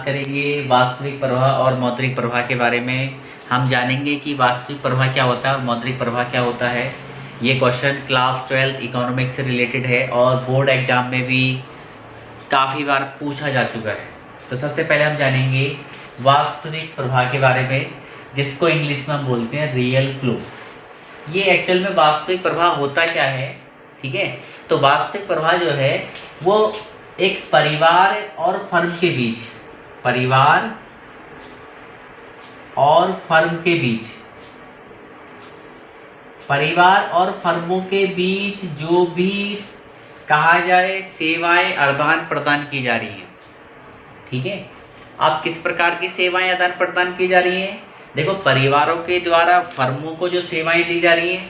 करेंगे वास्तविक प्रवाह और मौद्रिक प्रवाह के बारे में। हम जानेंगे कि वास्तविक प्रवाह क्या होता है और मौद्रिक प्रवाह क्या होता है। ये क्वेश्चन क्लास 12 इकोनॉमिक्स से रिलेटेड है और बोर्ड एग्जाम में भी काफ़ी बार पूछा जा चुका है। तो सबसे पहले हम जानेंगे वास्तविक प्रवाह के बारे में, जिसको इंग्लिश में हम बोलते हैं रियल फ्लो। ये एक्चुअल में वास्तविक प्रवाह होता क्या है, ठीक है। तो वास्तविक प्रवाह जो है वो एक परिवार और फर्म के बीच, परिवार और फर्म के बीच, परिवार और फर्मों के बीच जो भी कहा जाए सेवाएं आदान प्रदान की जा रही हैं, ठीक है। अब किस प्रकार की सेवाएं आदान प्रदान की जा रही हैं? देखो, परिवारों के द्वारा फर्मों को जो सेवाएं दी जा रही हैं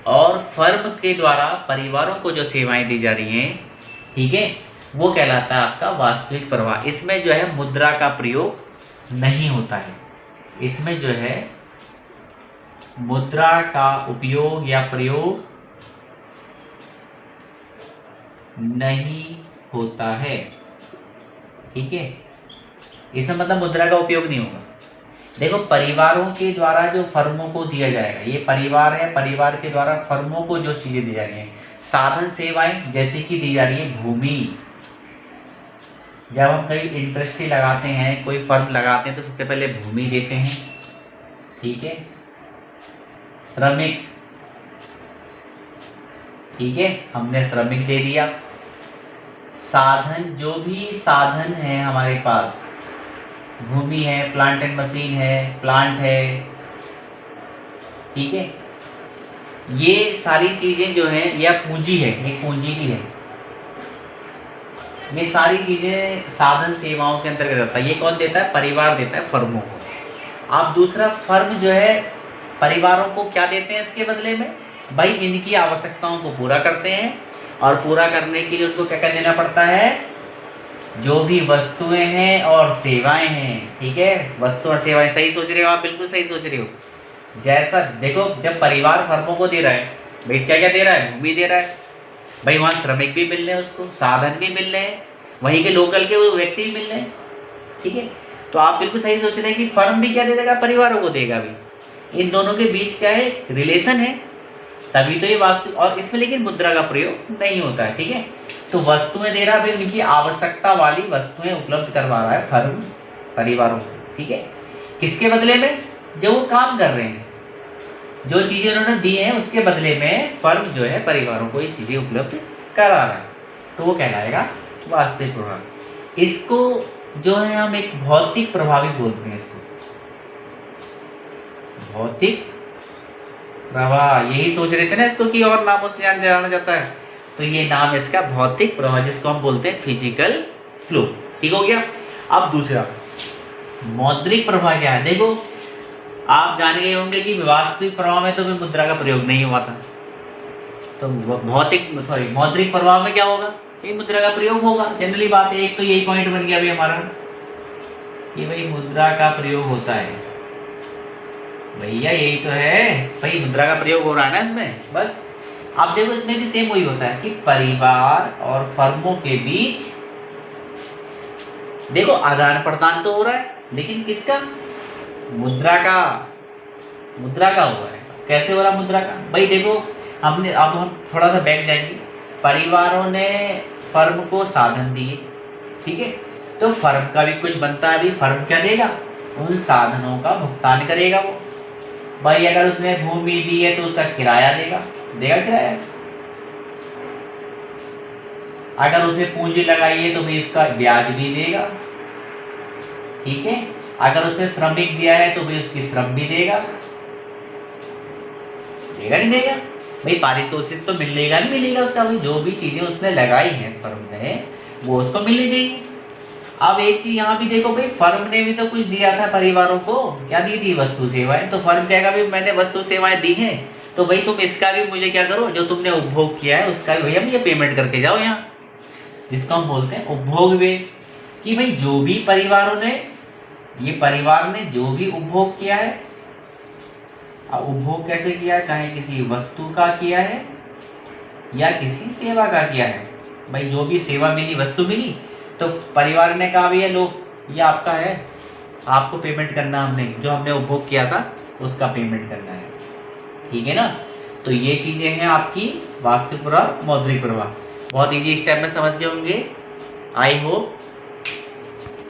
और फर्म के द्वारा परिवारों को जो सेवाएं दी जा रही हैं, ठीक है, वो कहलाता है आपका वास्तविक प्रवाह। इसमें जो है मुद्रा का प्रयोग नहीं होता है, इसमें जो है मुद्रा का उपयोग या प्रयोग नहीं होता है, ठीक है। इसमें मतलब मुद्रा का उपयोग नहीं होगा। देखो, परिवारों के द्वारा जो फर्मों को दिया जाएगा, ये परिवार है, परिवार के द्वारा फर्मों को जो चीजें दी जा रही हैं, साधन सेवाएं जैसे कि दी जा रही है भूमि। जब हम कहीं इंडस्ट्री लगाते हैं, कोई फर्म लगाते हैं, तो सबसे पहले भूमि देते हैं, ठीक है। श्रमिक, ठीक है, हमने श्रमिक दे दिया। साधन, जो भी साधन है हमारे पास, भूमि है, प्लांट एंड मशीन है, प्लांट है, ठीक है, ये सारी चीजें जो है, या पूंजी है, एक पूंजी भी है, ये सारी चीजें साधन सेवाओं के अंतर्गत आता है। ये कौन देता है? परिवार देता है फर्मों को। अब दूसरा, फर्म जो है परिवारों को क्या देते हैं इसके बदले में? भाई, इनकी आवश्यकताओं को पूरा करते हैं और पूरा करने के लिए उनको क्या क्या देना पड़ता है? जो भी वस्तुएं हैं और सेवाएं हैं, ठीक है। वस्तु और सेवाएं, सही सोच रहे हो आप, बिल्कुल सही सोच रहे हो। जैसा देखो, जब परिवार फर्मों को दे रहा है, भाई क्या क्या दे रहा है? भूमि दे रहा है, भाई वहाँ श्रमिक भी मिल रहे हैं, उसको साधन भी मिल रहे हैं, वहीं के लोकल के वो व्यक्ति भी मिल रहे हैं, ठीक है। तो आप बिल्कुल सही सोच रहे हैं कि फर्म भी क्या दे देगा? परिवारों को देगा भी। इन दोनों के बीच क्या है? रिलेशन है, तभी तो ये वास्तविक। और इसमें लेकिन मुद्रा का प्रयोग नहीं होता है, ठीक है। तो वस्तुएं दे रहा है, भाई उनकी आवश्यकता वाली वस्तुएं उपलब्ध करवा रहा है फर्म परिवारों को, ठीक है। किसके बदले में? जो वो काम कर रहे हैं, जो चीजें उन्होंने दी हैं उसके बदले में फर्म जो है परिवारों को ये चीजें उपलब्ध करा रहा है, तो वो कहलाएगा वास्तविक प्रवाह। इसको जो है हम एक भौतिक प्रवाह भी बोलते हैं, इसको भौतिक प्रवाह। यही सोच रहे थे ना इसको कि और नामों से जाना जाता है, तो ये नाम इसका भौतिक प्रवाह, जिसको हम बोलते हैं फिजिकल फ्लो, ठीक हो गया। अब दूसरा, मौद्रिक प्रवाह क्या है? देखो, आप जान गए होंगे कि वास्तविक प्रवाह में तो भी मुद्रा का प्रयोग नहीं हुआ था, तो मौद्रिक प्रवाह में क्या होगा? ये मुद्रा का प्रयोग होगा, जनरली बात है। एक तो यही पॉइंट बन गया अभी हमारा कि भाई मुद्रा का प्रयोग होता है। भैया यही तो है, भाई मुद्रा का प्रयोग हो रहा है ना इसमें, बस। आप देखो, इसमें भी सेम वही होता है कि परिवार और फर्मों के बीच देखो आदान प्रदान तो हो रहा है, लेकिन किसका? मुद्रा का। मुद्रा का हो रहा है। कैसे हो रहा मुद्रा का? भाई देखो, हमने, अब हम थोड़ा सा बैक जाएंगे। परिवारों ने फर्म को साधन दिए, ठीक है, तो फर्म का भी कुछ बनता है। अभी फर्म क्या देगा? उन साधनों का भुगतान करेगा वो। भाई अगर उसने भूमि दी है तो उसका किराया देगा किराया। अगर उसने पूंजी लगाई है तो भी उसका ब्याज भी देगा, ठीक है। अगर उसने श्रमिक दिया है तो भी उसकी श्रम भी देगा नहीं देगा? भाई पारितोषिक तो मिलेगा नहीं मिलेगा उसका, भाई जो भी चीजें उसने लगाई हैं फर्म ने वो उसको मिलनी चाहिए। अब एक चीज यहाँ भी देखो, भाई फर्म ने भी तो कुछ दिया था परिवारों को, क्या दी थी? वस्तु सेवाएं। तो फर्म कहेगा भाई मैंने वस्तु सेवाएं दी हैं, तो भाई तुम इसका भी मुझे क्या करो, जो तुमने उपभोग किया है उसका भी भैया मुझे पेमेंट करके जाओ यहाँ, जिसको हम बोलते हैं उपभोग व्यय। कि भाई जो भी परिवारों ने, ये परिवार ने जो भी उपभोग किया है, अब उपभोग कैसे किया? चाहे किसी वस्तु का किया है या किसी सेवा का किया है। भाई जो भी सेवा मिली, वस्तु मिली, तो परिवार ने कहा भैया लो ये आपका है, आपको पेमेंट करना, हमने जो हमने उपभोग किया था उसका पेमेंट करना है, ठीक है ना। तो ये चीज़ें हैं आपकी वास्तविक प्रवाह, मौद्रिक प्रवाह। बहुत इजी स्टेप में समझ गए होंगे, आई होप।